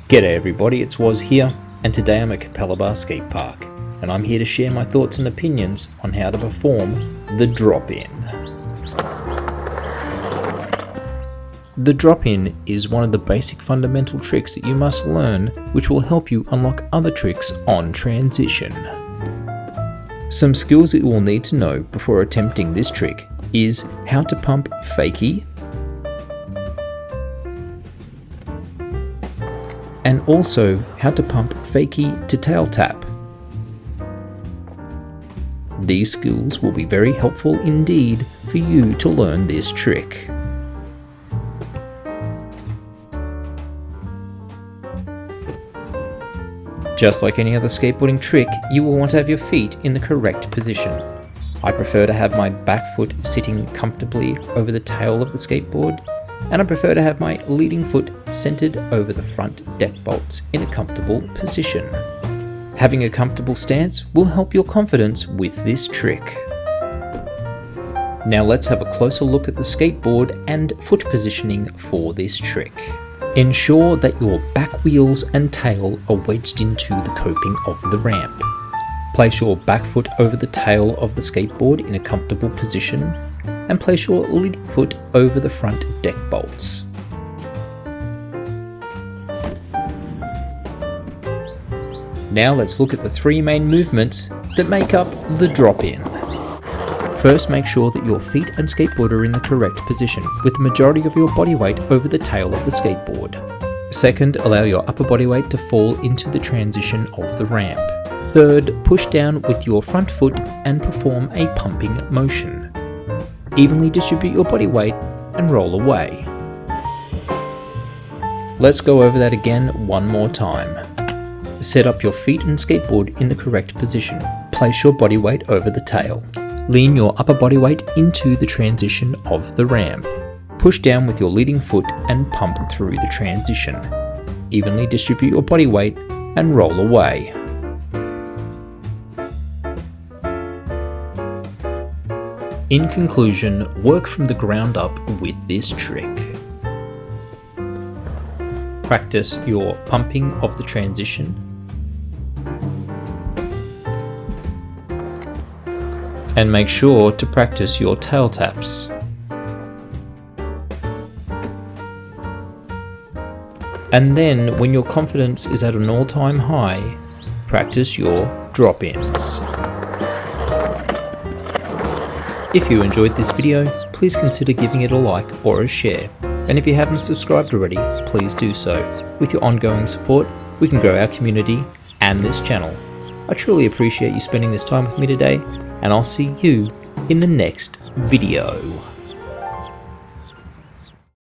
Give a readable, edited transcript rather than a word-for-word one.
G'day everybody, it's Woz here, and today I'm at Skatepark Skatepark, and I'm here to share my thoughts and opinions on how to perform the drop-in. The drop-in is one of the basic fundamental tricks that you must learn, which will help you unlock other tricks on transition. Some skills that you will need to know before attempting this trick is how to pump fakie, and also how to pump fakie to tail tap. These skills will be very helpful indeed for you to learn this trick. Just like any other skateboarding trick, you will want to have your feet in the correct position. I prefer to have my back foot sitting comfortably over the tail of the skateboard, and I prefer to have my leading foot centered over the front deck bolts in a comfortable position. Having a comfortable stance will help your confidence with this trick. Now let's have a closer look at the skateboard and foot positioning for this trick. Ensure that your back wheels and tail are wedged into the coping of the ramp. Place your back foot over the tail of the skateboard in a comfortable position, and place your leading foot over the front deck bolts. Now let's look at the three main movements that make up the drop-in. First, make sure that your feet and skateboard are in the correct position, with the majority of your body weight over the tail of the skateboard. Second, allow your upper body weight to fall into the transition of the ramp. Third, push down with your front foot and perform a pumping motion. Evenly distribute your body weight and roll away. Let's go over that again one more time. Set up your feet and skateboard in the correct position. Place your body weight over the tail. Lean your upper body weight into the transition of the ramp. Push down with your leading foot and pump through the transition. Evenly distribute your body weight and roll away. In conclusion, work from the ground up with this trick. Practice your pumping of the transition, and make sure to practice your tail taps. And then, when your confidence is at an all-time high, practice your drop-ins. If you enjoyed this video, please consider giving it a like or a share. And if you haven't subscribed already, please do so. With your ongoing support, we can grow our community and this channel. I truly appreciate you spending this time with me today, and I'll see you in the next video.